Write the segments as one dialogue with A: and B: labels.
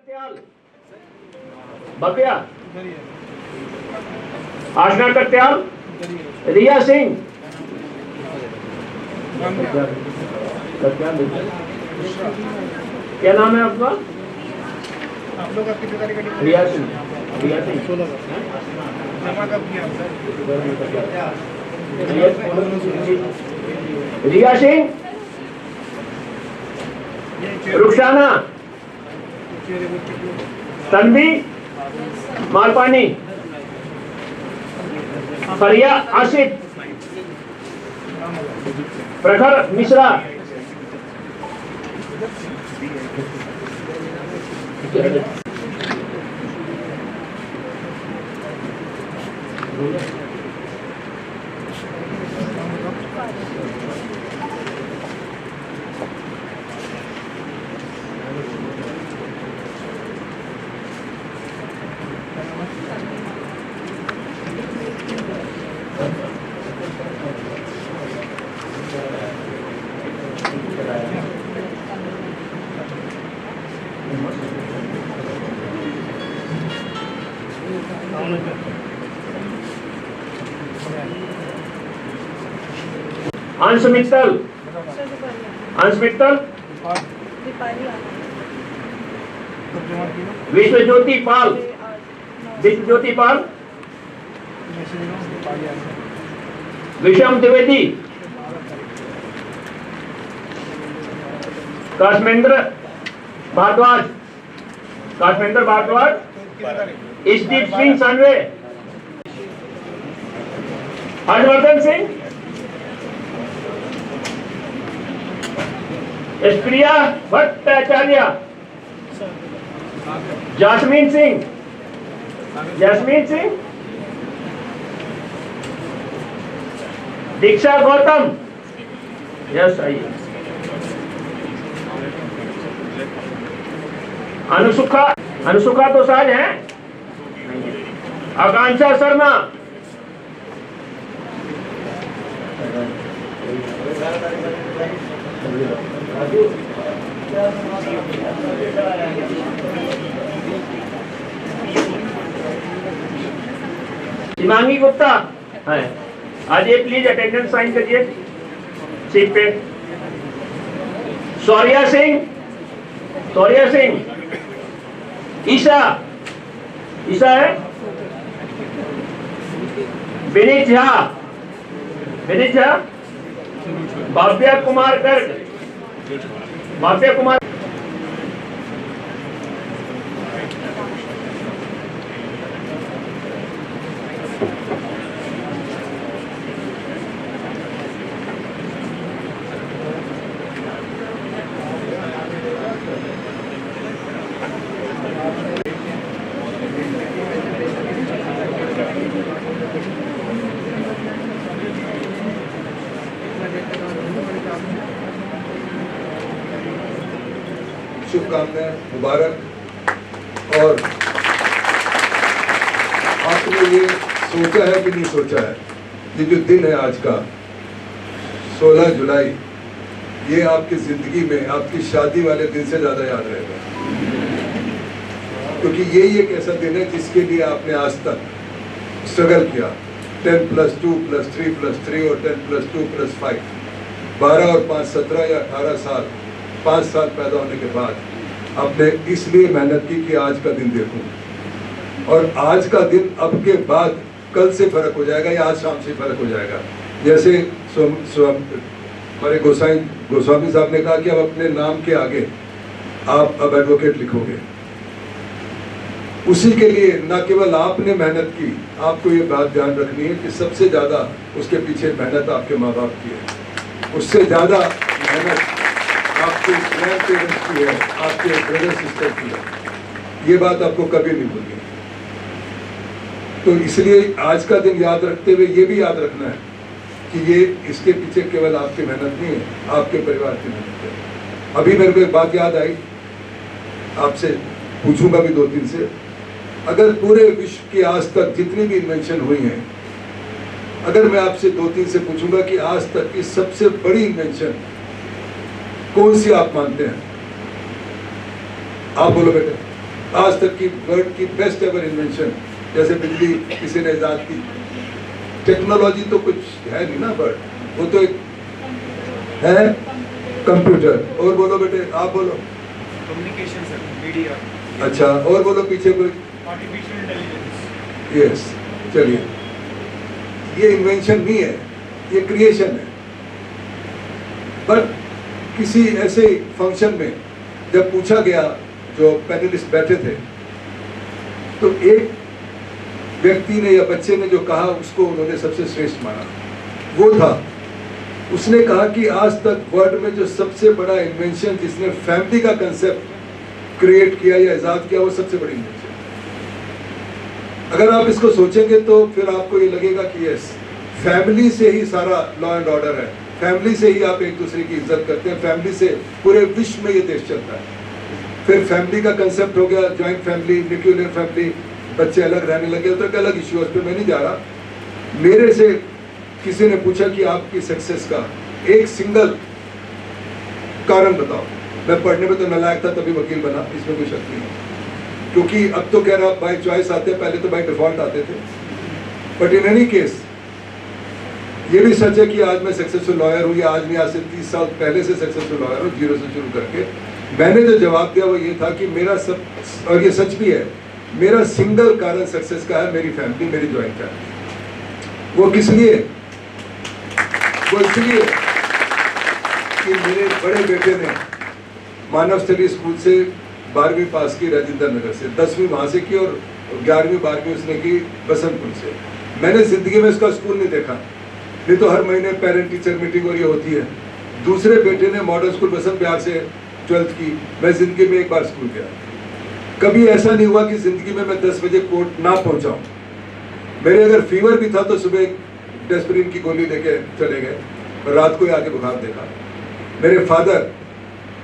A: कत्याल बपिया, आशना कत्याल, रिया सिंह, क्या नाम है आपका?
B: आप लोग कितने तारीख का?
A: रिया सिंह, रिया सिंह
B: 16 का जमा कब किया
A: रिया सिंह, रुखसाना, तन्वी मालपानी, फरिया आसिफ, प्रखर मिश्रा, अंश मित्तल, अंश मित्तल, विश्व ज्योति पाल, विश्व ज्योति पाल, विषम द्विवेदी, काश्मेंद्र भारद्वाज, काश्मेंद्र भारद्वाज, स्टीव सिंह सांडवे, हर्षवर्धन सिंह, प्रिया भट्टाचार्य, जासमीन सिंह, जैस्मीन सिंह, दीक्षा गौतम, यस आइए, अनुसुखा, अनुसुखा तो साज है, आकांक्षा शर्मा, हिमांगी गुप्ता है, आज ये प्लीज अटेंडेंस साइन करिए सीट पे। सौर्या सिंह, सौर्या सिंह, ईशा, ईशा है, विनीत झा, विनीत झा, भव्या कुमार गर्ग, भव्या कुमार,
C: शुभकामनाएं, मुबारक। और आपने ये सोचा है कि नहीं सोचा है, ये जो दिन है आज का 16 जुलाई, ये आपकी जिंदगी में आपकी शादी वाले दिन से ज्यादा याद रहेगा, क्योंकि यही एक ऐसा दिन है जिसके लिए आपने आज तक स्ट्रगल किया। 10+2+3+3 और 10+2+5, 12 और 5 17 या 18 साल, 5 साल पैदा होने के बाद आपने इसलिए मेहनत की कि आज का दिन देखूं, और आज का दिन अब के बाद कल से फर्क हो जाएगा या आज शाम से फर्क हो जाएगा। जैसे हमारे गोस्वामी साहब ने कहा कि अब अपने नाम के आगे आप अब एडवोकेट लिखोगे, उसी के लिए न केवल आपने मेहनत की, आपको ये बात ध्यान रखनी है कि सबसे ज्यादा उसके पीछे मेहनत आपके माँ बाप की है, उससे ज्यादा मेहनत आपके ग्रैंड पेरेंट्स की है, आपके ब्रदर सिस्टर की है। ये बात आपको कभी नहीं भूलनी। तो इसलिए आज का दिन याद रखते हुए ये भी याद रखना है कि ये इसके पीछे केवल आपकी मेहनत नहीं है, आपके परिवार की मेहनत है। अभी मेरे को एक बात याद आई, आपसे पूछूंगा भी 2-3 से। अगर पूरे विश्व की आज तक जितनी भी इन्वेंशन हुई हैं, अगर मैं आपसे 2-3 से पूछूंगा कि आज तक की सबसे बड़ी इन्वेंशन कौन सी आप मानते हैं, आप बोलो बेटे। आज तक की वर्ल्ड की बेस्ट एवर इन्वेंशन, जैसे बिजली किसी ने इजाद की। टेक्नोलॉजी तो कुछ है नहीं ना वर्ड, वो तो एक है कंप्यूटर। और बोलो बेटे, आप बोलो।
B: Communication sir, media.
C: अच्छा, और बोलो पीछे कोई।
B: Artificial intelligence.
C: यस, चलिए, ये इन्वेंशन नहीं है, ये क्रिएशन है। पर किसी ऐसे फंक्शन में जब पूछा गया, जो पैनलिस्ट बैठे थे, तो एक व्यक्ति ने या बच्चे ने जो कहा उसको उन्होंने सबसे श्रेष्ठ माना। वो था, उसने कहा कि आज तक वर्ल्ड में जो सबसे बड़ा इन्वेंशन जिसने फैमिली का कंसेप्ट क्रिएट किया या इजाद किया, वो सबसे बड़ी इन्वेंशन। अगर आप इसको सोचेंगे तो फिर आपको ये लगेगा कि यस, फैमिली से ही सारा लॉ एंड ऑर्डर है, फैमिली से ही आप एक दूसरे की इज्जत करते हैं, फैमिली से पूरे विश्व में ये देश चलता है। फिर फैमिली का कंसेप्ट हो गया ज्वाइंट फैमिली, न्यूक्लियर फैमिली, बच्चे अलग रहने लगे, तो एक अलग इश्यू है, उस पर मैं नहीं जा रहा। मेरे से किसी ने पूछा कि आपकी सक्सेस का एक सिंगल कारण बताओ। मैं पढ़ने में तो नालायक था, तभी वकील बना, इसमें कोई शक नहीं है। क्योंकि अब तो कह रहा बाई चॉइस आते, पहले तो बाई डिफॉल्ट आते थे। बट इन एनी केस ये भी सच है कि आज मैं सक्सेसफुल लॉयर हूँ, या आज नहीं, आज से 30 साल पहले से सक्सेसफुल लॉयर हूँ, जीरो से शुरू करके। मैंने जो जवाब दिया वो ये था कि मेरा सब, और ये सच भी है, मेरा सिंगल कारण सक्सेस का है मेरी फैमिली, मेरी ज्वाइंट फैमिली। वो किस लिए? वो इसलिए कि मेरे बड़े बेटे ने मानव स्टडी स्कूल से 12वीं पास की राजेंद्र नगर से, 10वीं वहाँ से की, और 11वीं 12वीं उसने की बसंतपुर से। मैंने जिंदगी में उसका स्कूल नहीं देखा, नहीं तो हर महीने पेरेंट टीचर मीटिंग और ये होती है। दूसरे बेटे ने मॉडल स्कूल बसंत बिहार से 12th की, मैं जिंदगी में एक बार स्कूल गया। कभी ऐसा नहीं हुआ कि जिंदगी में मैं 10 बजे कोर्ट ना पहुंचाऊं। मेरे अगर फीवर भी था तो सुबह डेस्परिन की गोली लेके चले गए, और रात को ही आके बुखार देखा। मेरे फादर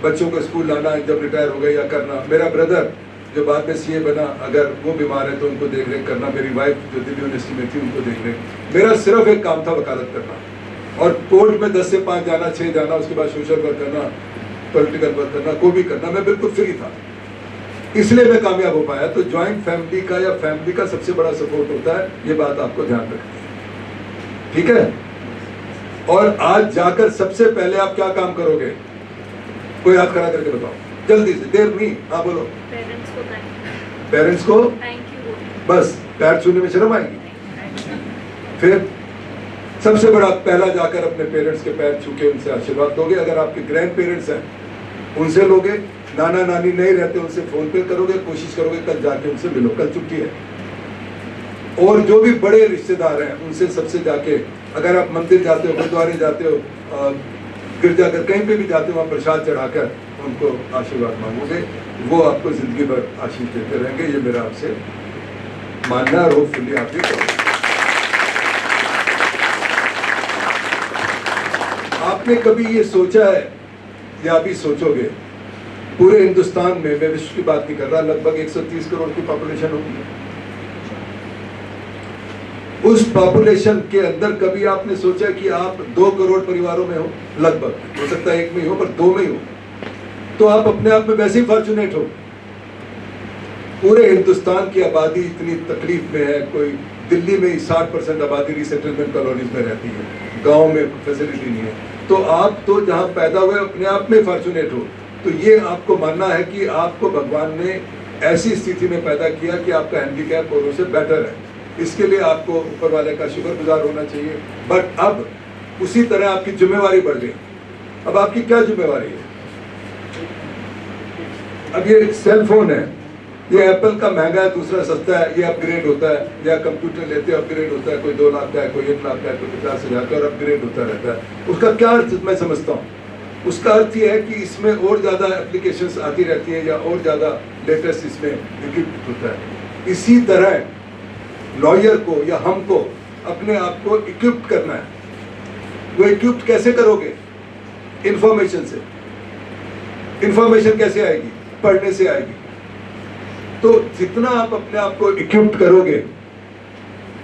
C: बच्चों को स्कूल लाना जब रिटायर हो गए या करना, मेरा ब्रदर जो बाद में सीए बना, अगर वो बीमार है तो उनको देख रेख करना, मेरी वाइफ जो दिल्ली यूनिवर्सिटी में थी उनको देख रेख। मेरा सिर्फ एक काम था, वकालत करना, और कोर्ट में 10 से 5 जाना, 6 जाना, उसके बाद सोशल वर्क करना, पॉलिटिकल वर्क करना, को भी करना। मैं बिल्कुल फ्री था, इसलिए मैं कामयाब हो पाया। तो ज्वाइंट फैमिली का या फैमिली का सबसे बड़ा सपोर्ट होता है, ये बात आपको ध्यान रखनी है, ठीक है। और आज जाकर सबसे पहले आप क्या काम करोगे? कोई हाथ खड़ा करके बताओ, जल्दी से, देर नहीं। हाँ बोलो। पेरेंट्स को थैंक यू, बस पैर छूने में शर्म आएगी। फिर सबसे बड़ा पहला जाकर अपने पेरेंट्स के पैर छू के उनसे आशीर्वाद दोगे। अगर आपके ग्रैंड पेरेंट्स हैं उनसे लोगे, नाना नानी नहीं रहते उनसे फोन पे करोगे, कोशिश करोगे कल जाके उनसे मिलो, कल छुट्टी है। और जो भी बड़े रिश्तेदार हैं उनसे सबसे जाके, अगर आप मंदिर जाते हो, गुरुद्वारे जाते हो, गिरजाघर कहीं पे भी जाते हो, वहाँ प्रसाद चढ़ाकर उनको आशीर्वाद मांगोगे, वो आपको जिंदगी भर आशीष देते रहेंगे। ये मेरा आपसे मानना, और होपफुली आप भी करोगे। आपने कभी ये सोचा है या अभी सोचोगे, पूरे हिंदुस्तान में, मैं विश्व की बात नहीं कर रहा, लगभग 130 करोड़ की पॉपुलेशन होगी। उस पॉपुलेशन के अंदर कभी आपने सोचा कि आप 2 करोड़ परिवारों में हो? लगभग, हो सकता है 1 में ही हो, पर 2 में ही हो, तो आप अपने आप में वैसे ही फॉर्चुनेट हो। पूरे हिंदुस्तान की आबादी इतनी तकलीफ में है, कोई दिल्ली में ही 60% आबादी रिसेटलमेंट कॉलोनीज में रहती है, गांव में फैसिलिटी नहीं है। तो आप तो जहां पैदा हुए अपने आप में फॉर्चुनेट हो। तो ये आपको मानना है कि आपको भगवान ने ऐसी स्थिति में पैदा किया कि आपका हैंडीकैप औरों से बेटर है। इसके लिए आपको ऊपर वाले का शुक्रगुजार होना चाहिए। बट अब उसी तरह आपकी जिम्मेवारी बढ़ गई। अब आपकी क्या जिम्मेवारी है? अब ये सेल फोन है, ये एप्पल का महंगा है, दूसरा सस्ता है, ये अपग्रेड होता है, या कंप्यूटर लेते अपग्रेड होता है, कोई 2 लाख का है, कोई 1 लाख का है, कोई 50,000 का, और अपग्रेड होता रहता है। उसका क्या अर्थ मैं समझता हूँ? उसका अर्थ ये है कि इसमें और ज़्यादा एप्लीकेशंस आती रहती है, या और ज़्यादा लेटेस्ट इसमें इक्विप्ड होता है। इसी तरह लॉयर को या हमको अपने आप को इक्विप्ड करना है। वो इक्विप्ड कैसे करोगे? इंफॉर्मेशन से। इंफॉर्मेशन कैसे आएगी? पढ़ने से आएगी। तो जितना आप अपने आप को इक्विप्ड करोगे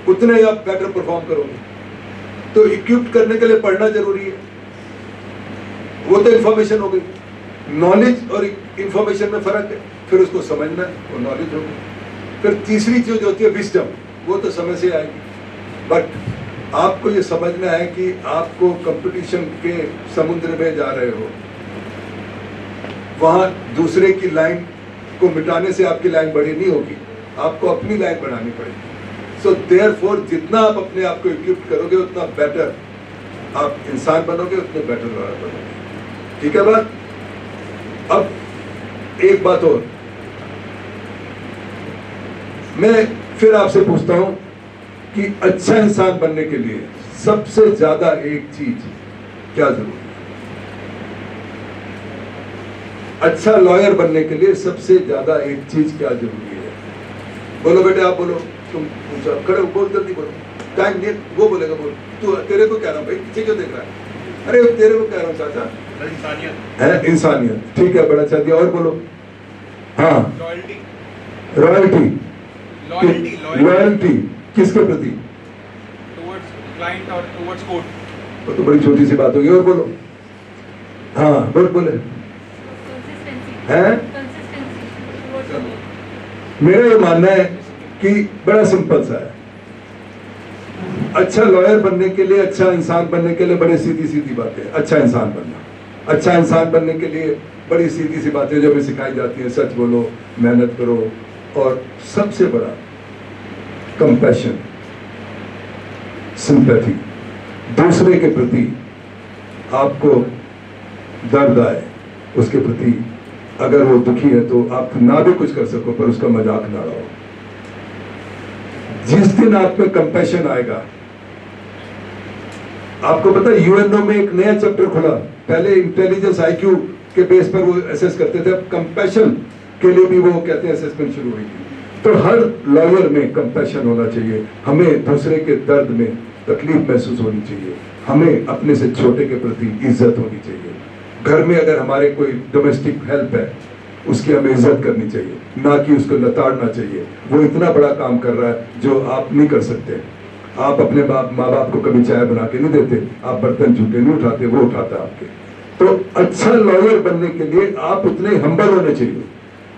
C: उतने ही आप बेटर परफॉर्म करोगे। तो इक्विप्ड करने के लिए पढ़ना जरूरी है। वो तो इंफॉर्मेशन हो गई। नॉलेज और इंफॉर्मेशन में फर्क है। फिर उसको समझना है, वो नॉलेज होगी। फिर तीसरी चीज होती है विजडम, वो तो समय से आएगी, बट आपको ये समझना है कि आपको कंपटीशन के समुद्र में जा रहे हो, वहां दूसरे की लाइन को मिटाने से आपकी लाइन बड़ी नहीं होगी, आपको अपनी लाइन बनानी पड़ेगी। सो देयरफॉर जितना आप अपने आप को इक्विप करोगे उतना बेटर आप इंसान बनोगे, उतने बेटर लॉयर बनोगे। ठीक है बात। अब एक बात और, मैं फिर आपसे पूछता हूं कि अच्छा इंसान बनने के लिए सबसे ज्यादा एक चीज क्या जरूरी है? अच्छा लॉयर बनने के लिए सबसे ज्यादा एक चीज क्या जरूरी है? बोलो बेटे, आप बोलो, तुम पूछो, खड़े हो, बोल, जल्दी बोलो, टाइम नहीं, वो बोलेगा, बोल, तू, तेरे को कह रहा हूं भाई, पीछे क्यों देख रहा है? अरे तेरे को कह रहा हूं चाचा,
B: इंसानियत
C: है इंसानियत, ठीक है, बड़ा अच्छा दिया, और बोलो। हाँ,
B: लॉयल्टी
C: रॉयल्टी,
B: लॉयल्टी
C: लॉयल्टी किसके प्रति?
B: टुवर्ड्स क्लाइंट और टुवर्ड्स कोर्ट।
C: वो तो बड़ी छोटी सी बात होगी, और बोलो। हाँ, बोले हैं। मेरा ये मानना है कि बड़ा सिंपल सा है, अच्छा लॉयर बनने के लिए, अच्छा इंसान बनने के लिए बड़ी सीधी सीधी बातें। अच्छा इंसान बनना, अच्छा इंसान बनने के लिए बड़ी सीधी सी बातें जो हमें सिखाई जाती हैं, सच बोलो, मेहनत करो, और सबसे बड़ा कंपैशन, सिंपैथी, दूसरे के प्रति आपको दर्द आए, उसके प्रति अगर वो दुखी है तो आप ना भी कुछ कर सको पर उसका मजाक ना उड़ाओ। जिस दिन आप में कंपैशन आएगा, आपको पता है यूएनओ में एक नया चैप्टर खुला, पहले इंटेलिजेंस आईक्यू के बेस पर वो असेस करते थे, अब कंपैशन के लिए भी वो कहते हैं असेसमेंट शुरू हुई थी। तो हर लॉयर में कंपैशन होना चाहिए, हमें दूसरे के दर्द में तकलीफ महसूस होनी चाहिए, हमें अपने से छोटे के प्रति इज्जत होनी चाहिए। घर में अगर हमारे कोई डोमेस्टिक हेल्प है उसकी हमें इज्जत करनी चाहिए, ना कि उसको लताड़ना चाहिए। वो इतना बड़ा काम कर रहा है जो आप नहीं कर सकते। आप अपने माँ बाप को कभी चाय बना के नहीं देते, आप बर्तन झूठे नहीं उठाते, वो उठाता है आपके। तो अच्छा लॉयर बनने के लिए आप उतने हम्बल होने चाहिए।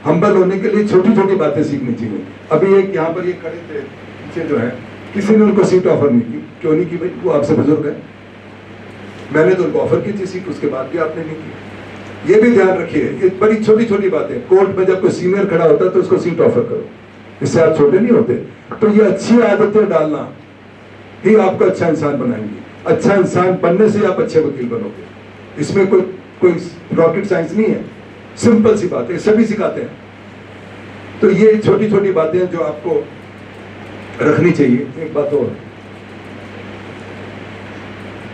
C: हम्बल होने के लिए छोटी छोटी बातें सीखनी चाहिए। अभी एक यहाँ पर ये खड़े थे पीछे जो है, किसी ने उनको सीट ऑफर नहीं की। क्यों नहीं की भाई? वो आपसे बुजुर्ग है। मैंने तो उनको ऑफर की थी सीट, उसके बाद भी आपने नहीं की। ये भी ध्यान रखिए, ये बड़ी छोटी छोटी बातें। कोर्ट में जब कोई सीनियर खड़ा होता है तो उसको सीट ऑफर करो, इससे आप छोटे नहीं होते। तो ये अच्छी आदतें डालना ही आपको अच्छा इंसान बनाएंगी। अच्छा इंसान बनने से आप अच्छे वकील बनोगे। इसमें कोई रॉकेट साइंस नहीं है, सिंपल सी बात है, सभी सिखाते हैं। तो ये छोटी छोटी बातें जो आपको रखनी चाहिए। एक बात और,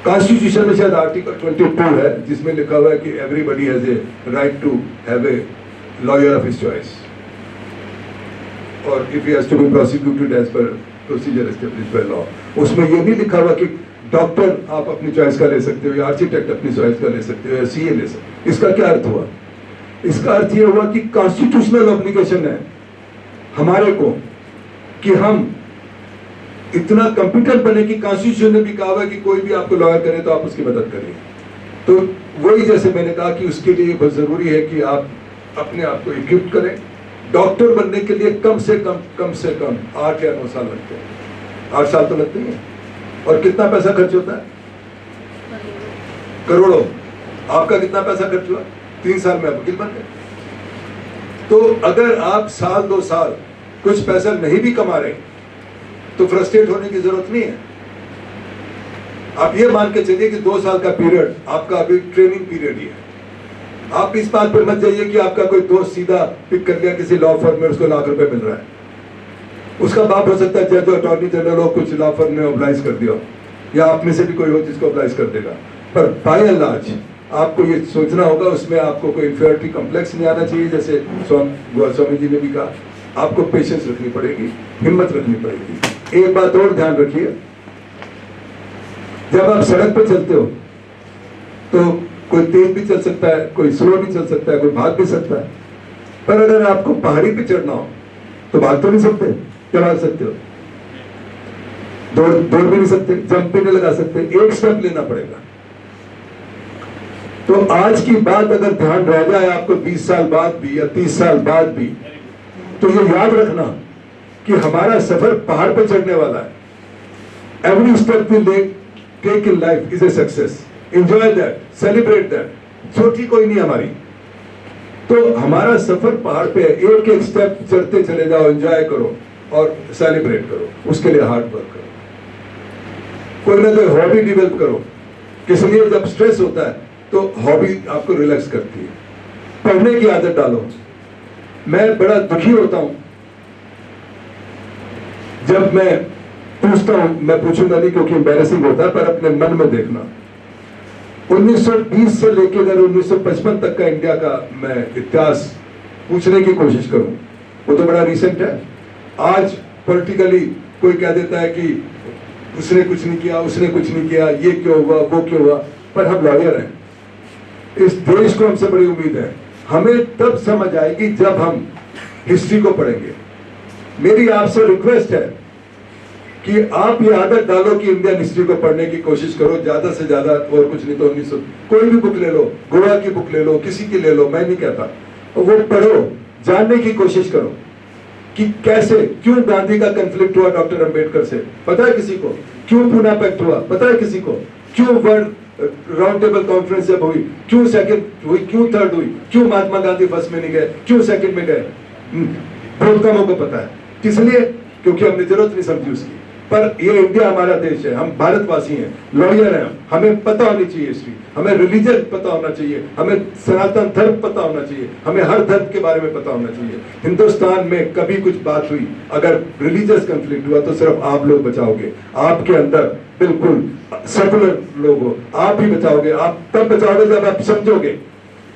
C: कॉन्स्टिट्यूशन में शायद आर्टिकल 22 है जिसमें लिखा हुआ है कि everybody has a right to have a lawyer of his choice, और if he has to be prosecuted as per procedure established by law. उसमें यह नहीं लिखा हुआ कि डॉक्टर आप अपनी चॉइस का ले सकते हो, या आर्किटेक्ट अपनी चॉइस का ले सकते हो, या सीए ले सकते हो। इसका क्या अर्थ हुआ? इसका अर्थ यह हुआ कि कॉन्स्टिट्यूशनल ऑब्लिगेशन है हमारे को कि हम इतना कंप्यूटर बने कि कॉन्स्टिट्यूशन ने भी कहा हुआ कि कोई भी आपको लॉयर करे तो आप उसकी मदद करिए। तो वही जैसे मैंने कहा कि उसके लिए बहुत जरूरी है कि आप अपने आप को इक्विप करें। डॉक्टर बनने के लिए कम से कम 8 या 9 साल लगते हैं। 8 साल तो लगते ही हैं। और कितना पैसा खर्च होता है? करोड़ों। आपका कितना पैसा खर्च हुआ? 3 साल में आप वकील बन गए। तो अगर आप साल 2 साल कुछ पैसा नहीं भी कमा रहे तो फ्रस्ट्रेट होने की जरूरत नहीं है। आप ये मान के चलिए कि 2 साल का पीरियड आपका अभी ट्रेनिंग पीरियड ही है। आप इस बात पर मत जाइए कि आपका कोई दोस्त सीधा पिक कर लिया किसी लॉ फर्म में, उसको लाख रुपए मिल रहा है। उसका बाप हो सकता है जज, अटॉर्नी जनरल हो, कुछ लॉ फर्म ने ऑब्लाइज कर दिया, या आप में से भी कोई हो जिसको ऑब्लाइज कर देगा। पर बाय एंड लार्ज आपको ये सोचना होगा, उसमें आपको कोई इंफीरियरिटी कॉम्प्लेक्स नहीं आना चाहिए। जैसे गोस्वामी जी ने भी कहा, आपको पेशेंस रखनी पड़ेगी, हिम्मत रखनी पड़ेगी। एक बात और ध्यान रखिए, जब आप सड़क पर चलते हो तो कोई तेज भी चल सकता है, कोई स्लो भी चल सकता है, कोई भाग भी सकता है। पर अगर आपको पहाड़ी पे चढ़ना हो तो भाग तो नहीं सकते, क्या भाग सकते हो? दौड़ भी नहीं सकते, जंप भी नहीं लगा सकते, एक स्टेप लेना पड़ेगा। तो आज की बात अगर ध्यान रह जाए आपको 20 साल बाद भी या 30 साल बाद भी, तो ये याद रखना कि हमारा सफर पहाड़ पर चढ़ने वाला है। Every step we take in life is a success. Enjoy that, celebrate that. छोटी कोई नहीं हमारी। तो हमारा सफर पहाड़ पे है। एक एक स्टेप चढ़ते चले जाओ, एंजॉय करो और सेलिब्रेट करो। उसके लिए हार्ड वर्क करो, कोई ना कोई हॉबी डेवलप करो। इसलिए जब स्ट्रेस होता है तो हॉबी आपको रिलैक्स करती है। पढ़ने की आदत डालो। मैं बड़ा दुखी होता हूं जब मैं पूछता हूं, मैं पूछूंगा नहीं क्योंकि एम्बैरेसिंग होता है, पर अपने मन में देखना 1920 से लेकर अगर 1955 तक का इंडिया का मैं इतिहास पूछने की कोशिश करूं, वो तो बड़ा रिसेंट है। आज पॉलिटिकली कोई कह देता है कि उसने कुछ नहीं किया, उसने कुछ नहीं किया, ये क्यों हुआ, वो क्यों हुआ, पर हम लॉयर हैं। इस देश को हमसे बड़ी उम्मीद है। हमें तब समझ आएगी जब हम हिस्ट्री को पढ़ेंगे। मेरी आपसे रिक्वेस्ट है कि आप ये आदत डालो कि इंडियन हिस्ट्री को पढ़ने की कोशिश करो ज्यादा से ज्यादा, और कुछ नहीं तो 1900 कोई भी बुक ले लो, गोवा की बुक ले लो, किसी की ले लो, मैं नहीं कहता, वो पढ़ो, जानने की कोशिश करो कि कैसे, क्यों गांधी का कन्फ्लिक्ट हुआ डॉक्टर अंबेडकर से, पता है किसी को? क्यों पूना पैक्ट हुआ, पता है किसी को? क्यों वर्ल्ड राउंड टेबल कॉन्फ्रेंस जब हुई, क्यों सेकंड हुई, क्यों थर्ड हुई, क्यों महात्मा गांधी फर्स्ट में नहीं गए, क्यों सेकंड में गए? बहुत कमों को पता है। किस लिए? क्योंकि हमने जरूरत नहीं समझी उसकी। पर ये इंडिया हमारा देश है, हम भारतवासी हैं, लॉयर हैं, हमें पता होनी चाहिए हिस्ट्री, हमें रिलीजन पता होना चाहिए, हमें सनातन धर्म पता होना चाहिए, हमें हर धर्म के बारे में पता होना चाहिए। हिंदुस्तान में कभी कुछ बात हुई, अगर रिलीजियस कंफ्लिक्ट हुआ तो सिर्फ आप लोग बचाओगे। आपके अंदर बिल्कुल सेकुलर लोग हो, आप ही बचाओगे। आप तब बचाओगे जब आप समझोगे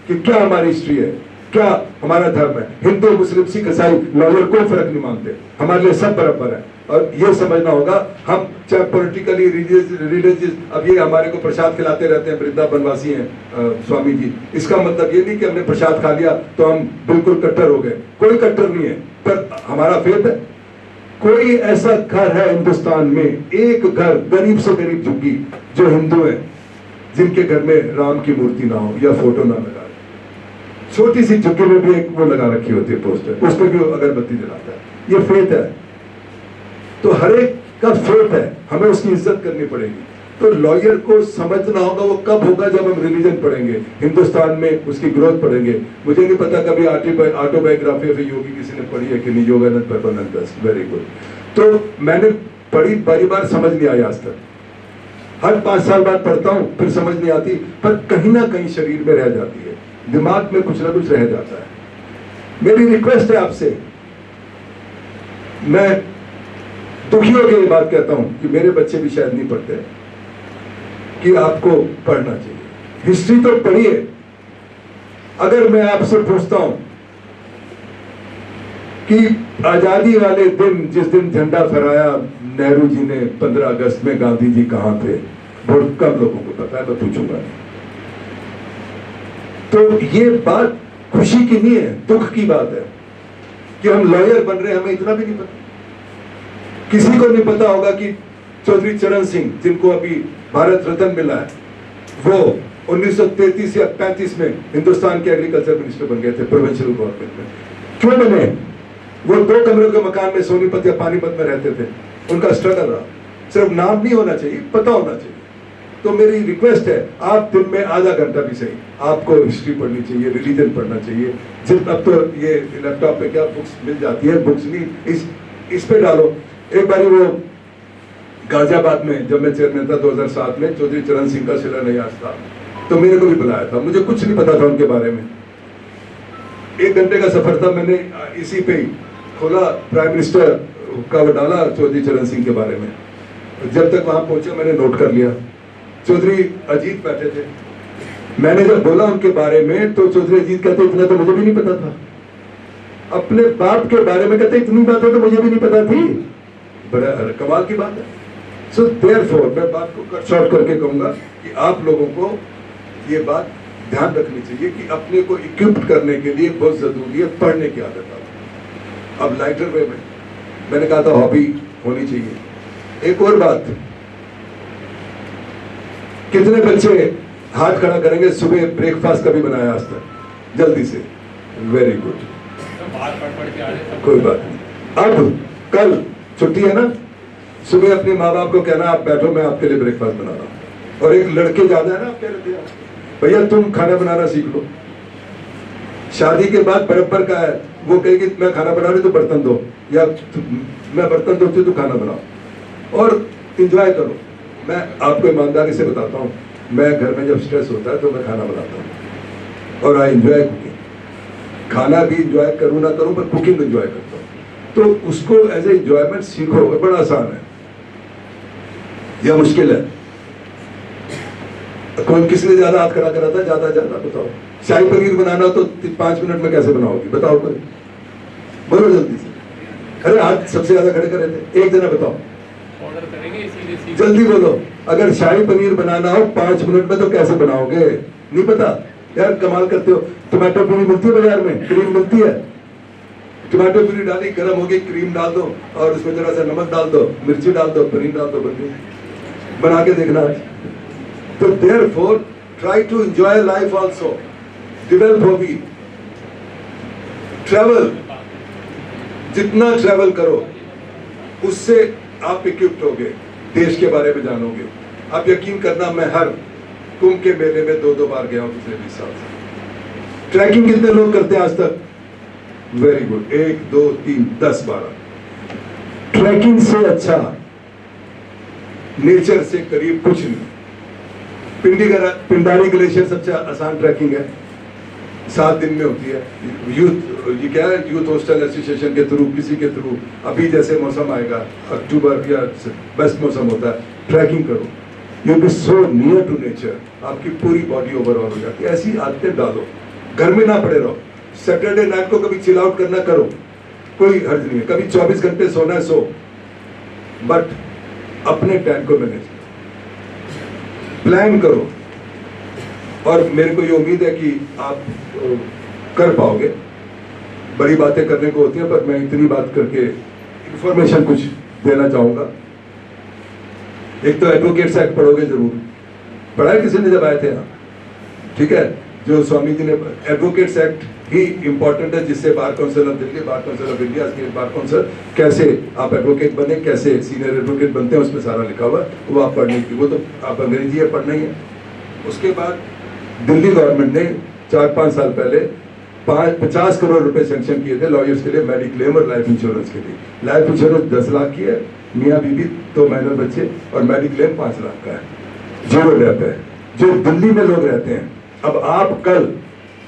C: कि क्या हमारी हिस्ट्री है, क्या हमारा धर्म है। हिंदू, मुस्लिम, सिख, ईसाई, लॉयर कोई फर्क नहीं मानते, हमारे लिए सब बराबर है। और ये समझना होगा, हम चाहे पॉलिटिकली रिलीजियस, अब ये हमारे को प्रसाद खिलाते रहते हैं, वृंदावनवासी हैं स्वामी जी, इसका मतलब ये नहीं कि हमने प्रसाद खा लिया तो हम बिल्कुल कट्टर हो गए। कोई कट्टर नहीं है, पर हमारा फेथ है। कोई ऐसा घर है हिंदुस्तान में, एक घर गरीब से गरीब झुग्गी जो हिंदू है, जिनके घर में राम की मूर्ति ना हो या फोटो ना लगा। छोटी सी झुग्गी में भी एक वो लगा रखी होती है पोस्टर, उस पर भी अगरबत्ती जलाता है। ये फेथ है। तो हर एक का फेथ है, हमें उसकी इज्जत करनी पड़ेगी। तो लॉयर को समझना होगा वो कब होगा, जब हम रिलीजन पढ़ेंगे, हिंदुस्तान में उसकी ग्रोथ पढ़ेंगे। मुझे नहीं पता कभी ऑटोबायोग्राफी ऑफ योगी किसी ने पढ़ी है कि नहीं, योगानंद परमानंद दास, वेरी गुड। तो मैंने पढ़ी, बारी बार समझ नहीं आई आज तक। हर 5 साल बाद पढ़ता हूँ, फिर समझ नहीं आती, पर कहीं ना कहीं शरीर में रह जाती है, दिमाग में कुछ ना कुछ रह जाता है। मेरी रिक्वेस्ट है आपसे, मैं दुखी होकर ये बात कहता हूं कि मेरे बच्चे भी शायद नहीं पढ़ते, कि आपको पढ़ना चाहिए। हिस्ट्री तो पढ़िए। अगर मैं आपसे पूछता हूं कि आजादी वाले दिन, जिस दिन झंडा फहराया नेहरू जी ने 15 अगस्त में, गांधी जी कहां थे? बहुत कम लोगों को पता है, मैं पूछूंगा नहीं। तो ये बात खुशी की नहीं है, दुख की बात है कि हम लॉयर बन रहे हैं, हमें इतना भी नहीं पता। किसी को नहीं पता होगा कि चौधरी चरण सिंह, जिनको अभी भारत रत्न मिला है, वो 1933 या 35 में हिंदुस्तान के एग्रीकल्चर मिनिस्टर बन गए थे प्रोविंशियल गवर्नमेंट में। क्यों बने? वो 2 कमरों के मकान में सोनीपत या पानीपत में रहते थे। उनका स्ट्रगल रहा। सिर्फ नाम नहीं होना चाहिए, पता होना चाहिए। तो मेरी रिक्वेस्ट है, आप दिन में आधा घंटा भी सही आपको हिस्ट्री पढ़नी चाहिए, रिलीजन पढ़ना चाहिए। अब तो ये लैपटॉप पे क्या बुक्स मिल जाती है, बुक्स नहीं, इस पे डालो। एक बार वो गाजियाबाद में जब मैं चेयरमैन था 2007 में, चौधरी चरण सिंह का शिलान्यास था, तो मेरे को भी बुलाया था। मुझे कुछ नहीं पता था उनके बारे में। 1 घंटे का सफर था, मैंने इसी पे ही खोला, प्राइम मिनिस्टर का वो डाला चौधरी चरण सिंह के बारे में। जब तक वहां पहुंचा मैंने नोट कर लिया। चौधरी अजीत बैठे थे, मैंने जब बोला उनके बारे में तो चौधरी अजीत कहते इतना तो मुझे भी नहीं पता था। अपने बाप के बारे में कहते इतनी बातें तो मुझे भी नहीं पता थी। बड़ा कमाल की बात है। सो देयरफॉर मैं बात को कट शॉर्ट करके कहूंगा कि आप लोगों को ये बात ध्यान रखनी चाहिए कि अपने को इक्विप्ड करने के लिए बहुत जरूरी है पढ़ने की आदत। अब लाइटर वे में मैंने कहा था हॉबी होनी चाहिए। एक और बात, कितने बच्चे हाथ खड़ा करेंगे, सुबह ब्रेकफास्ट कभी बनाया आज तक? जल्दी से। वेरी गुड,
B: बाहर पढ़ के आ रहे हैं।
C: कोई बात नहीं। अब कल छुट्टी है ना, सुबह अपने माँ बाप को कहना आप बैठो, मैं आपके लिए ब्रेकफास्ट बना रहा हूँ। और एक लड़के ज्यादा है ना, आप कह रहे थे भैया तुम खाना बनाना सीख लो। शादी के बाद बराबर का है, वो कहेगी मैं खाना बना रही तो बर्तन दो, या मैं बर्तन धोती तो खाना बनाओ, और इंजॉय करो। मैं आपको ईमानदारी से बताता हूँ, मैं घर में जब स्ट्रेस होता है तो मैं खाना बनाता हूँ और आई एंजॉय कुकिंग। खाना भी इंजॉय करूँ ना करूँ, पर कुकिंग इंजॉय करता हूँ। तो उसको एज ए एंजॉयमेंट सीखो, बड़ा आसान है या मुश्किल है? कौन किसने ज्यादा हाथ खड़ा करा था? ज्यादा बताओ। शाही पनीर बनाना तो 5 मिनट में कैसे बनाओगी? बताओ कोई, बोलो जल्दी से। अरे हाथ सबसे ज्यादा खड़े करे थे, एक जना बताओ,
B: ऑर्डर करेंगे इसीलिए
C: जल्दी बोलो। अगर शाही पनीर बनाना हो 5 मिनट में तो कैसे बनाओगे? नहीं पता यार, कमाल करते हो। टमाटो प्यूरी मिलती है बाजार में, क्रीम मिलती है, टमाटो प्यूरी डाली, गर्म हो गई, क्रीम डाल दो और उसमें जरा सा नमक डाल दो, मिर्ची डाल दो, पनीर डाल दो, बन गई। बना के देखना। तो therefore try to enjoy life also, develop hobby, travel, जितना ट्रैवल करो उससे आप इक्विप्ड होगे, देश के बारे में जानोगे। आप यकीन करना, मैं हर कुंभ के मेले में 2-2 बार गया हूं पिछले 20 साल से। ट्रैकिंग कितने लोग करते हैं आज तक? Very good, 1, 2, 3, 10, 12। ट्रैकिंग से अच्छा नेचर से करीब कुछ नहीं। पिंडारी ग्लेशियर सबसे आसान ट्रैकिंग है, 7 दिन में होती है। यूथ, ये क्या है, यूथ हॉस्टल एसोसिएशन के थ्रू, किसी के थ्रू। अभी जैसे मौसम आएगा, अक्टूबर या बेस्ट मौसम होता है, ट्रैकिंग करो। You be so near to nature, आपकी पूरी बॉडी ओवरऑल हो जाती है। ऐसी आदतें डालो, घर में ना पड़े रहो। सैटरडे नाइट को कभी चिल आउट करना करो, कोई हर्ज नहीं है। कभी 24 घंटे सोना है सो, बट अपने टाइम को मैनेज प्लान करो। और मेरे को ये उम्मीद है कि आप कर पाओगे। बड़ी बातें करने को होती हैं, पर मैं इतनी बात करके इंफॉर्मेशन कुछ देना चाहूंगा। एक तो एडवोकेट्स एक्ट पढ़ोगे जरूर, पढ़ा है किसी ने जब आए थे यहाँ? ठीक है, जो स्वामी जी ने, एडवोकेट्स एक्ट ही इंपॉर्टेंट है, जिससे bar council of Delhi, bar council of India, state bar council, कैसे आप एडवोकेट बने, कैसे सीनियर एडवोकेट बनते हैं, उसमें सारा लिखा हुआ है। वो आप पढ़ने की, वो तो आप अंग्रेजी है, पढ़ना ही है। उसके बाद दिल्ली गवर्नमेंट ने 4-5 साल पहले 50 करोड़ रुपए सैंक्शन किए थे लॉयर्स के लिए, मेडिक्लेम और लाइफ इंश्योरेंस के लिए। लाइफ इंश्योरेंस 10 लाख की है, मियाँ बीवी 2 माइनर बच्चे, और मेडिक्लेम 5 लाख का है, जीरो डेथ है, जो दिल्ली में लोग रहते हैं। अब आप कल,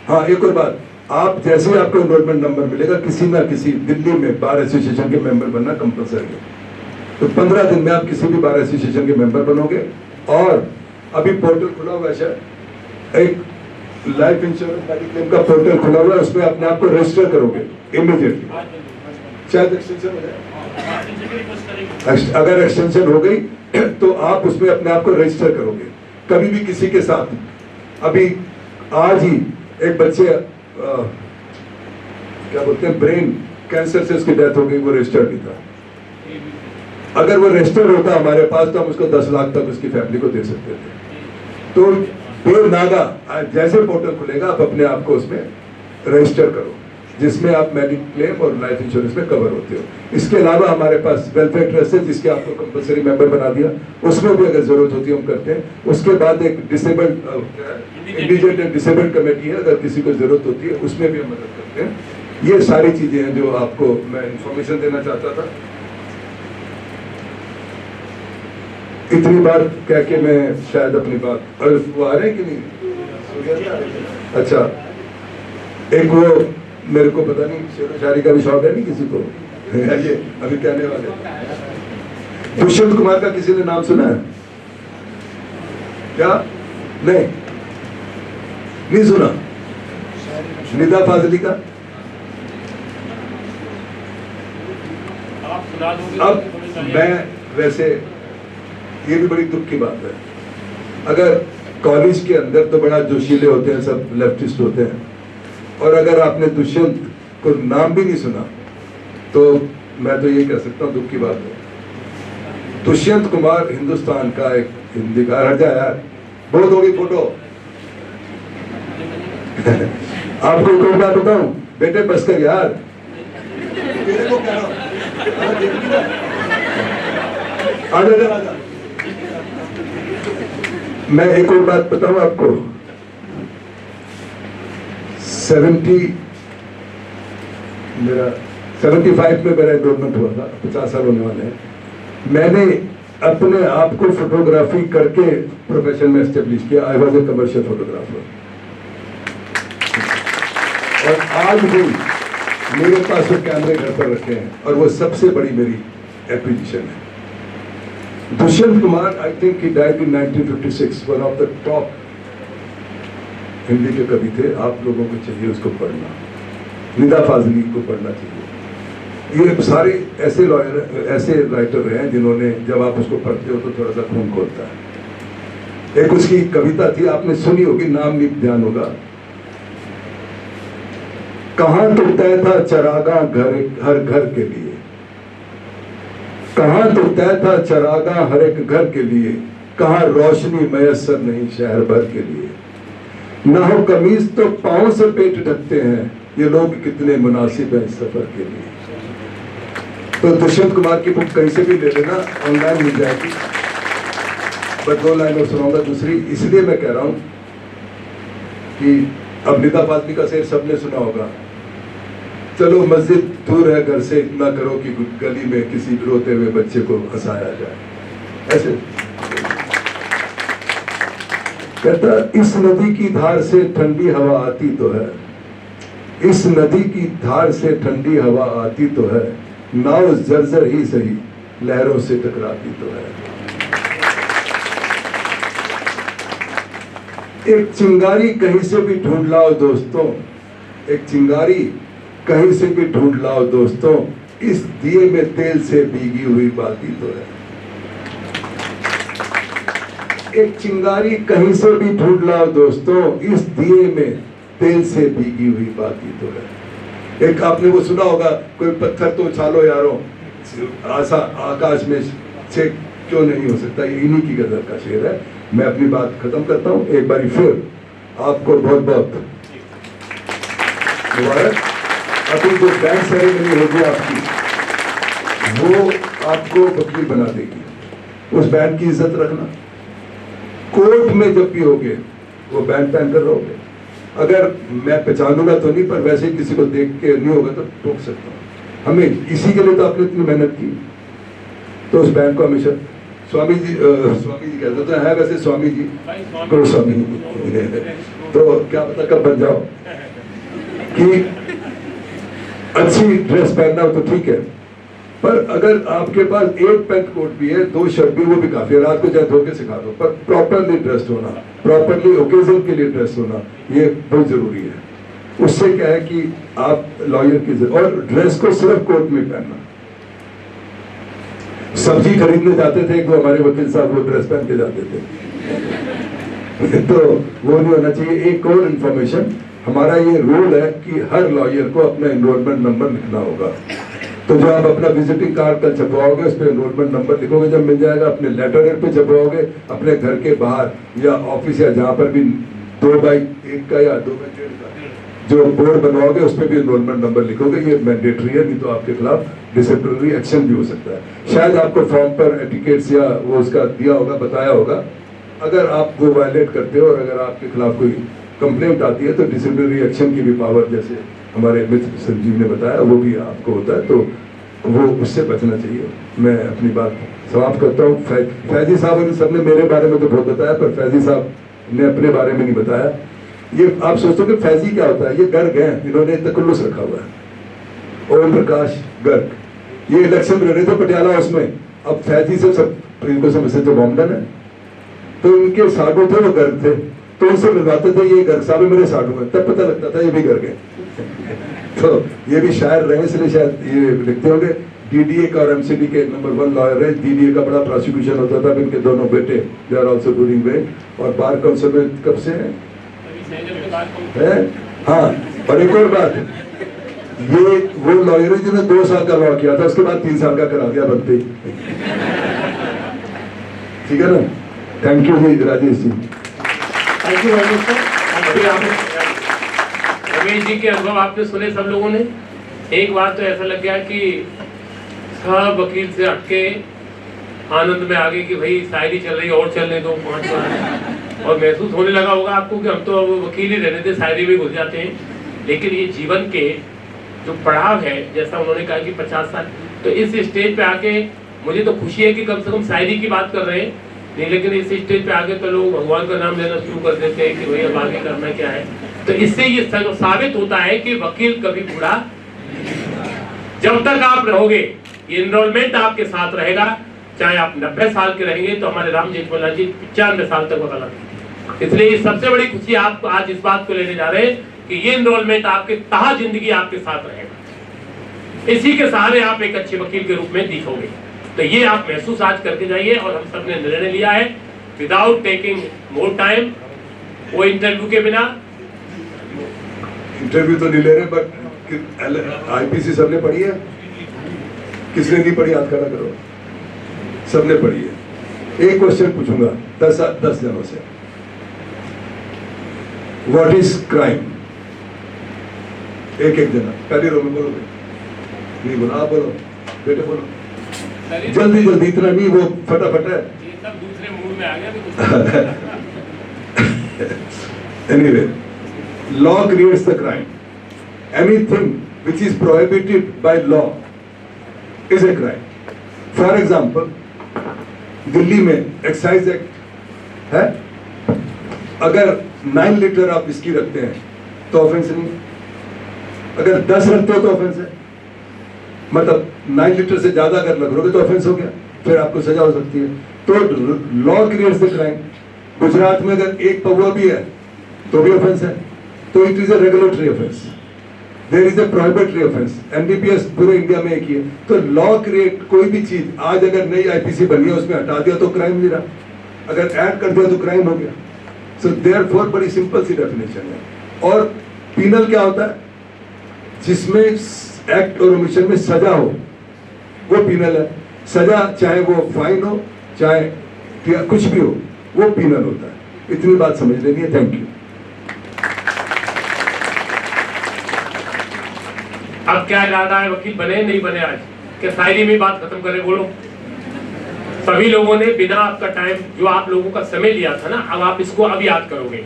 C: हाँ एक और बात, आप जैसे ही आपको एनरोलमेंट नंबर मिलेगा, किसी ना किसी दिल्ली में बार एसोसिएशन के मेंबर बनना कंपलसरी है। तो 15 दिन में आप किसी भी बार एसोसिएशन के मेंबर बनोगे। और अभी पोर्टल खुला हुआ है, शायद एक लाइफ इंश्योरेंस मेडिक्लेम का पोर्टल खुला हुआ है, उसमें अपने आप को रजिस्टर करोगे इमीडिएटली। शायद एक्सटेंशन हो जाए, अगर एक्सटेंशन हो गई तो आप उसमें अपने आप को रजिस्टर करोगे। कभी भी किसी के साथ, अभी आज ही एक बच्चे क्या बोलते हैं, ब्रेन कैंसर से उसकी डेथ हो गई, वो रजिस्टर्ड नहीं था। अगर वो रजिस्टर्ड होता हमारे पास तो हम उसको 10 लाख तक उसकी फैमिली को दे सकते थे। तो बेनागा जैसे पोर्टल खुलेगा, आप अपने आप को उसमें रजिस्टर करो, जिसमें आप मेडिक्लेम और लाइफ इंश्योरेंस में कवर होते हो। इसके अलावा हमारे पास वेलफेयर ट्रस्ट है, जिसके आपको कंपलसरी मेंबर बना दिया, उसमें भी अगर जरूरत होती है हम करते हैं। उसके बाद एक डिसेबल्ड इंडिजिनेट डिसेबल्ड कमेटी है, अगर किसी को जरूरत होती है उसमें भी हम मदद करते हैं। ये सारी चीजें हैं जो आपको मैं इंफॉर्मेशन देना चाहता था। इतनी बार कह के मैं शायद अपनी बात, और वो आ रहे हैं कि नहीं? अच्छा, एक वो मेरे को पता नहीं, शेर शायरी का भी शौक है नहीं किसी को? ये अभी कहने वाले दुष्यंत कुमार का किसी ने नाम सुना है क्या? नहीं सुना? निदा फाजली का? अब मैं वैसे, ये भी बड़ी दुख की बात है, अगर कॉलेज के अंदर तो बड़ा जोशीले होते हैं, सब लेफ्टिस्ट होते हैं, और अगर आपने दुष्यंत को नाम भी नहीं सुना तो मैं तो ये कह सकता हूँ दुख की बात है। दुष्यंत कुमार हिंदुस्तान का एक हिंदी का, हट जा यार, बहुत होगी फोटो, आपको कोई बात बताऊं बेटे, बस कर यार, तेरे को कह रहा हूं। आजा। मैं एक और बात बताऊं आपको, 75 में मेरा एनरोलमेंट हुआ था, 50 साल होने वाले हैं। मैंने अपने आप को फोटोग्राफी करके प्रोफेशन में एस्टेब्लिश किया। I was a commercial photographer. और आज भी मेरे पास वो कैमरे घर पर रखे हैं और वो सबसे बड़ी मेरी एक्विजिशन है। Dushyant Kumar, I think he died in 1956, one of the top Hindi के कवि थे। आप लोगों को चाहिए उसको पढ़ना, निदा फाजली को पढ़ना चाहिए। ये सारे ऐसे लॉयर, ऐसे राइटर हैं जिन्होंने, जब आप उसको पढ़ते हो तो थोड़ा सा खून खोलता है। एक उसकी कविता थी, आपने सुनी होगी, नाम नहीं ध्यान होगा। कहां तो तय था चरागा हर घर के लिए, कहां तो तय था चरागा हर एक घर के लिए, कहां रोशनी मयसर नहीं शहर भर के लिए। ना हो कमीज तो पांव से पेट ढकते हैं, ये लोग कितने मुनासिब हैं इस सफर के लिए। तो दुष्यंत कुमार की बुक कहीं से भी ले लेना, ऑनलाइन मिल जाएगी। बस 2 लाइन और सुनाऊंगा। दूसरी इसलिए मैं कह रहा हूं कि अब निदा फाजली का शेर सबने सुना होगा, चलो मस्जिद दूर है घर से, इतना करो कि गली में किसी रोते हुए बच्चे को हंसाया जाए। ऐसे कहता, इस नदी की धार से ठंडी हवा आती तो है, इस नदी की धार से ठंडी हवा आती तो है, नाव जर्जर ही सही लहरों से टकराती तो है। एक चिंगारी कहीं से भी ढूंढ लाओ दोस्तों, एक चिंगारी कहीं से भी ढूंढ लाओ दोस्तों, इस दिए में तेल से भीगी हुई बाती तो है। एक चिंगारी कहीं से भी ढूंढ लाओ दोस्तों, इस दिए में तेल से भीगी हुई बाती तो है। एक आपने वो सुना होगा, कोई पत्थर तो उछालो यारों, आकाश में छेद क्यों नहीं हो सकता। ये इन्हीं की गजल का शेर है। मैं अपनी बात खत्म करता हूं। एक बारी फिर आपको बहुत बहुत मुबारक। अभी जो बैंक सेरेमनी होगी आपकी, वो आपको वकील बना देगी। उस बैंड की इज्जत रखना। कोर्ट में जब भी होगे वो बैंड पहन कर रहोगे। अगर मैं पहचानूंगा तो नहीं, पर वैसे किसी को देख के नहीं होगा तो टोक सकता हूँ। हमें इसी के लिए तो आपने इतनी मेहनत की, तो उस बैंड को हमेशा स्वामी जी कहते तो है वैसे स्वामी जी को स्वामी तो क्या पता कब बन जाओ कि अच्छी ड्रेस पहनना हो तो ठीक है, पर अगर आपके पास एक पेंट कोट भी है, 2 शर्ट भी, वो भी काफी है। रात को चाहे धो के सिखा दो, पर प्रॉपरली ड्रेस्ड होना, प्रॉपरली ओकेजन के लिए ड्रेस होना, ये बहुत जरूरी है। उससे क्या है कि आप लॉयर की, और ड्रेस को सिर्फ कोर्ट में पहनना। सब्जी खरीदने जाते थे तो हमारे वकील साहब वो ड्रेस पहन के जाते थे तो वो नहीं होना चाहिए। एक और इंफॉर्मेशन, हमारा ये रूल है कि हर लॉयर को अपना एनरोलमेंट नंबर लिखना होगा। तो जो आप अपना विजिटिंग कार्ड कल छपवाओगे उस पर एनरोलमेंट नंबर लिखोगे, जब मिल जाएगा अपने लेटर हेड पे छपवाओगे, अपने घर के बाहर या ऑफिस या जहां पर भी 2x1 का या 2x1.5 का जो बोर्ड बनवाओगे उस पर भी एनरोलमेंट नंबर लिखोगे। ये मैंडेटरी है, नहीं तो आपके खिलाफ डिसिप्लिनरी एक्शन भी हो सकता है। शायद आपको फॉर्म पर एटिकेट्स या वो उसका दिया होगा, बताया होगा। अगर आप वो वायलेट करते हो और अगर आपके खिलाफ कोई कंप्लेंट आती है तो डिसिप्लिनरी एक्शन की भी पावर, जैसे हमारे मित्र संजीव ने बताया, वो भी आपको होता है, तो वो उससे बचना चाहिए। मैं अपनी बात समाप्त करता हूँ। फैजी साहब ने सबने मेरे बारे में तो बहुत बताया, पर फैजी साहब ने अपने बारे में नहीं बताया। ये आप सोचते हो कि फैजी क्या होता है, ये गर्ग है, इन्होंने तकल्लुस रखा हुआ है, ओम प्रकाश गर्ग। ये इलेक्शन लड़े थे पटियाला, उसमें अब फैजी से सब इनको समझते थे बॉम्बन है, तो इनके साधु थे वो गर्ग थे, तो उनसे मिलवाते थे, ये गर्ग साहब मेरे साधु हैं, तब पता लगता था ये भी गर्ग है तो ये भी शायर रहे, इसलिए शायद ये लिखते होंगे। डीडीए का और एमसीडी के नंबर 1 लॉयर है। डीडीए का बड़ा प्रोसिक्यूशन होता था, इनके दोनों बेटे they are also doing well, और बार काउंसिल में कब से है? हाँ, और एक और बात, ये वो लॉयर है जिन्होंने 2 साल का लॉ किया था, उसके बाद 3 साल का करा दिया बनते ही। ठीक है ना? Thank you ji Rajesh ji.
A: Thank you very much sir.
D: Ramesh ji के अनुभव आपने सुने सब लोगों ने। एक बार तो ऐसा लग गया कि सब वकील से हटके आनंद में आ गए कि भाई शायरी चल रही और चलने दो 5 बार, और महसूस होने लगा होगा आपको कि हम तो अब वकील ही रहने थे, शायरी में घुस जाते हैं। लेकिन ये जीवन के जो पड़ाव है, जैसा उन्होंने कहा कि 50 साल, तो इस स्टेज पे आके मुझे तो खुशी है कि कम से कम शायरी की बात कर रहे हैं नहीं, लेकिन इस स्टेज पे आके तो लोग भगवान का नाम लेना शुरू कर देते हैं कि भाई अब आगे करना क्या है। तो इससे ये साबित होता है कि वकील कभी बूढ़ा, जब तक आप रहोगे ये एनरोलमेंट आपके साथ रहेगा, चाहे आप 90 साल के रहेंगे तो हमारे राम जेठमलानी जी 95 साल तक वकालत। इसलिए ये सबसे बड़ी खुशी आप आज इस बात को लेने जा रहे हैं कि ये एनरोलमेंट आपके तहा जिंदगी आपके साथ रहेगा। इसी के सहारे आप एक अच्छे वकील के रूप में दिखोगे। तो ये आप महसूस आज करके जाइए। और हम सब ने निर्णय लिया है विदाउट टेकिंग मोर टाइम, वो इंटरव्यू के बिना,
C: इंटरव्यू तो नहीं ले रहे, बट आईपीसी सबने पढ़ी है? किसने नहीं पढ़ी हाथ खड़ा करो। सबने पढ़ी है। एक क्वेश्चन पूछूंगा 10 जनों से, व्हाट इज क्राइम? एक जना, पहली रो में बोलोगे? नहीं बोलो, आप बोलो बेटे, बोलो जल्दी जल्दी, इतना नहीं, वो फटाफट है।
D: ये सब दूसरे मूड में आ गया।
C: Anyway, law creates the crime. Anything which is prohibited by law is a crime. For example, Delhi में एक्साइज एक्ट है, अगर 9 लीटर आप विस्की रखते हैं तो ऑफेंस नहीं, अगर 10 रखते हो तो ऑफेंस है। मतलब 9 लीटर से ज्यादा अगर लग रहे तो ऑफेंस हो गया, फिर आपको सजा हो सकती है। तो law creates the crime. Gujarat में अगर 1 पौवा भी है तो भी ऑफेंस है, तो it is a regulatory offence, there is a prohibitory offence. NDPS पूरे इंडिया में एक ही है। तो लॉ क्रिएट, कोई भी चीज आज अगर नई आईपीसी बनी है उसमें हटा दिया तो क्राइम नहीं रहा, अगर ऐड कर दिया तो क्राइम हो गया। सो देयरफॉर बड़ी सिंपल सी डेफिनेशन है। और पीनल क्या होता है? जिसमें एक्ट और ओमिशन में सजा हो वो पीनल है। सजा चाहे वो फाइन हो चाहे कुछ भी हो, वो पीनल होता है। इतनी बात समझ लेनी है। Thank you.
D: अब क्या इरादा है, वकील बने नहीं बने? आज क्या शायरी में बात खत्म करें? बोलो। सभी लोगों ने बिना आपका टाइम, जो आप लोगों का समय लिया था ना, अब आप इसको अब याद करोगे।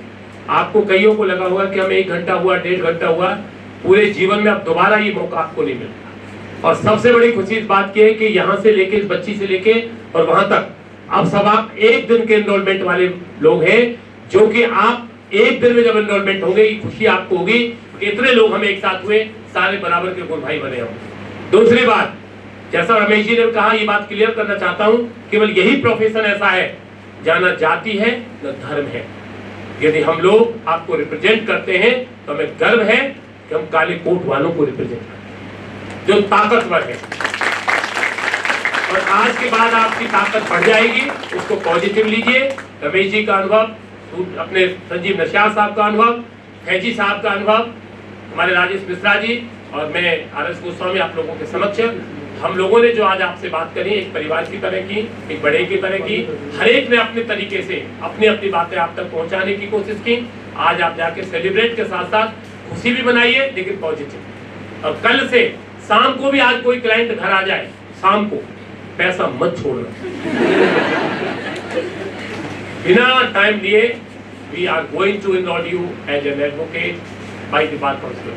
D: आपको कईयों को लगा होगा कि हम 1 घंटा हुआ, 1.5 घंटा हुआ, पूरे जीवन में अब दोबारा ये मौका आपको नहीं मिलता। और सबसे बड़ी खुशी इस बात की है कि यहाँ से लेके, इस बच्ची से लेके और वहां तक, अब सब आप 1 दिन के एनरोलमेंट वाले लोग हैं, जो कि आप 1 दिन में जब एनरोलमेंट होंगे, ये खुशी आपको होगी कि इतने लोग हम एक साथ हुए, सारे बराबर के गुण भाई बने हम। दूसरी बात, जैसा रमेश जी ने कहा, ये बात क्लियर करना चाहता हूं, केवल यही प्रोफेशन ऐसा है जहां न जाति है न धर्म है। यदि हम लोग आपको रिप्रेजेंट करते हैं तो हमें गर्व है कि हम काले कोट वालों को रिप्रेजेंट करते हैं, जो ताकतवर है। और आज के बाद आपकी ताकत बढ़ जाएगी, उसको पॉजिटिव लीजिए। रमेश जी का अनुभव, अपने संजीव नशियार साहब का अनुभव, फैजी साहब का अनुभव, हमारे राजेश मिश्रा जी और मैं RS गोस्वामी, आप लोगों के समक्ष हम लोगों ने जो आज आपसे बात करी, एक परिवार की तरह की, एक बड़े की तरह की, हर एक ने अपने तरीके से अपनी अपनी बातें आप तक पहुंचाने की कोशिश की। आज आप जाके सेलिब्रेट के साथ साथ खुशी भी मनाइए, लेकिन पॉजिटिव। और कल से शाम को भी, आज कोई क्लाइंट घर आ जाए शाम को, पैसा मत छोड़ना। बिना टाइम लिए we are going to enrol you as an advocate by the bar council.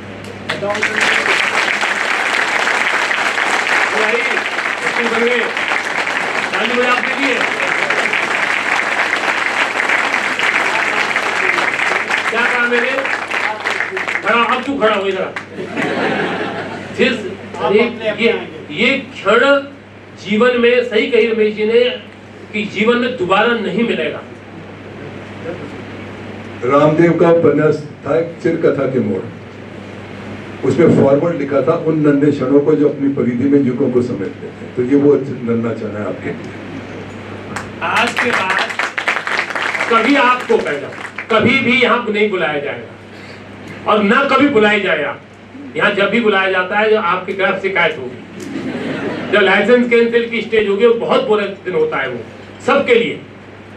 D: क्या कहा मैंने? खड़ा, अब तू खड़ा हो इधर। ये क्षण जीवन में, सही कही रमेश जी ने, कि जीवन में दोबारा नहीं मिलेगा।
C: रामदेव का उपन्यास था एक चिरकथा के मोड़, उसमें फॉरवर्ड लिखा था उन नन्हे क्षणों को जो अपनी परिधि में युगों को समेट लेते हैं। तो ये वो नन्हा क्षण है आपके लिए।
D: आज के बाद कभी आपको पहले कभी भी यहाँ नहीं बुलाया जाएगा, और ना कभी बुलाई जाए। आप यहाँ जब भी बुलाया जाता है, जो आपके खिलाफ शिकायत होगी, जब लाइसेंस कैंसिल की स्टेज होगी, वो बहुत बुरा दिन होता है वो सबके लिए।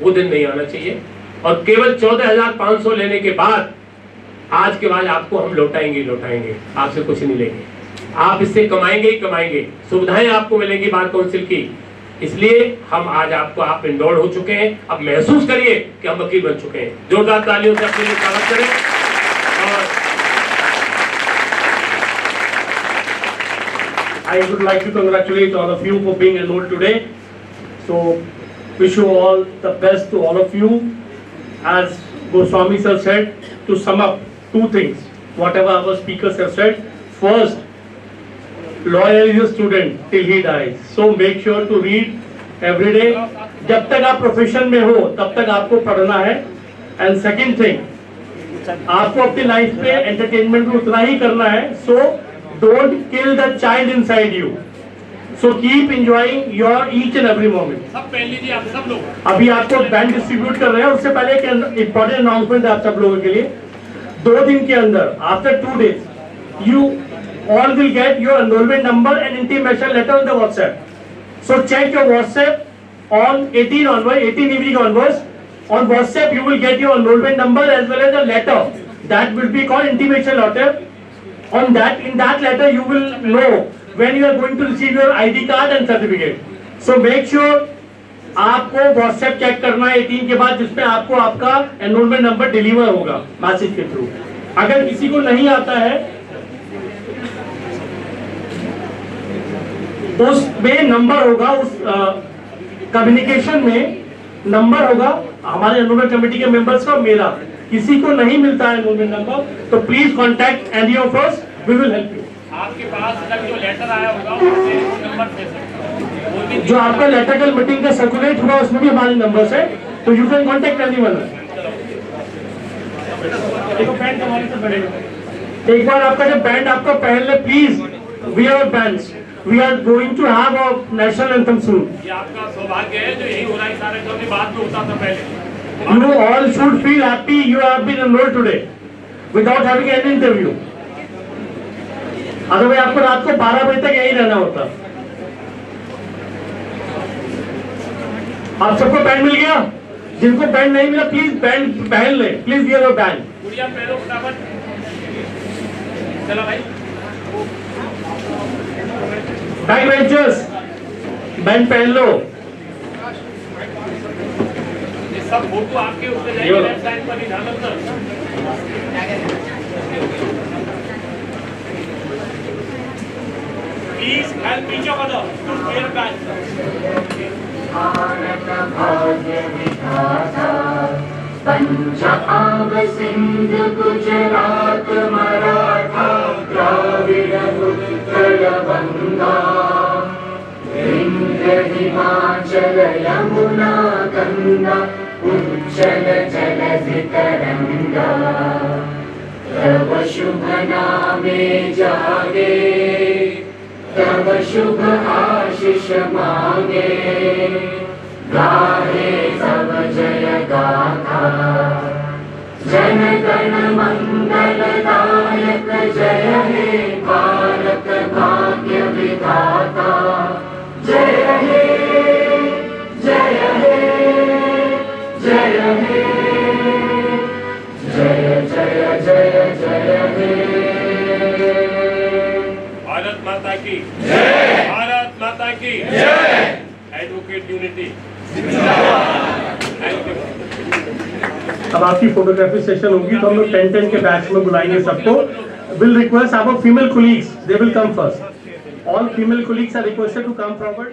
D: वो दिन नहीं आना चाहिए। और केवल 14,500 लेने के बाद आज के बाद आपको हम लौटाएंगे, आपसे कुछ नहीं लेंगे, आप इससे कमाएंगे ही कमाएंगे, सुविधाएं आपको मिलेंगी बार काउंसिल की। इसलिए हम आज आप इनरोल हो चुके हैं, अब महसूस करिए कि हम वकील बन चुके हैं। जोरदार तालियों से अपने लिए स्वागत करें। और
E: I would like to congratulate all of you for being enrolled today. So, wish you all the best to all of you. As Goswami sir said, to sum up two things, whatever our speakers have said. First, lawyer is a student till he dies. So make sure to read every day. जब तक आप profession में हो तब तक आपको पढ़ना है. And second thing, आपको अपनी लाइफ में एंटरटेनमेंट भी उतना ही करना है. So don't kill the child inside you. So keep enjoying your each and every moment.
D: सब पहन लीजिए आप सब लोग।
E: अभी आपको बैंड डिस्ट्रीब्यूट कर रहे हैं, उससे पहले एक इम्पोर्टेंट अनाउंसमेंट है आप सब लोगों के लिए. 2 दिन के अंदर, after 2 days, you all will get your enrollment number and intimation letter on the WhatsApp. So check your WhatsApp on 18 evening onwards. On WhatsApp you will get your enrollment number as well as a letter that will be called intimation letter. In that letter you will know when you are going to receive your ID card and certificate. So make sure आपको WhatsApp check करना है 18 के बाद, जिसमें आपको आपका enrolment number deliver होगा message के थ्रू. अगर किसी को नहीं आता है उसमें नंबर होगा, उस कम्युनिकेशन में नंबर होगा हमारे एनरोलमेंट कमेटी के मेंबर्स का, मेरा. किसी को नहीं मिलता है एनरोलमेंट नंबर तो please contact any of us, we will help you.
D: आपके पास जब जो लेटर आया होगा उससे नंबर दे सकते हैं.
E: जो आपका लेटर कल मीटिंग का सर्कुलेट हुआ उसमें भी हमारे नंबर्स है, तो यू कैन कॉन्टैक्ट एनीवन. एक बार आपका जब बैंड आपका पहन ले, please wear bands. We are going to have a national anthem soon.
D: ये आपका सौभाग्य है जो यही हो रहा है, सारे जो अपनी बात में होता था पहले.
E: You all should feel happy you have been enrolled today without having any interview. Otherwise आपको रात को 12 बजे तक यही रहना होता. आप सबको बैंड मिल गया? जिनको बैंड नहीं मिला प्लीज बैंड पहन ले, प्लीज वियर योर बैंड.
D: गुड़िया पहनो फटाफट. चलो भाई.
E: बैक बेंचर्स बैंड पहन लो.
D: ये सब फोटो आपके उससे जाएंगे लेफ्ट साइड पर ही, ध्यान रखना. Please help each other to wear back.
F: Bharat भाग्य विधाता पंच आव सिंध गुजरात मराठा द्राविड़ उत्कल गंगा विंध्य हिमाचल यमुना गंगा उज्जल जलधि तरंगा तव शुभ नामे जागे तब शुभ आशीष मांगे गाहे सब जय गाथा जन गण मंगल दायक जय हे भारत भाग्य विधाता जय हे जय हे जय हे जय जय जय जय हे.
D: भारत माता की जय. भारत माता की जय. एडवोकेट यूनिटी जिंदाबाद.
E: अब आपकी फोटोग्राफी सेशन होगी तो हम लोग 10-10 के बैच में बुलाएंगे सबको. Will request our female colleagues, they will come first. All female colleagues are requested to come forward.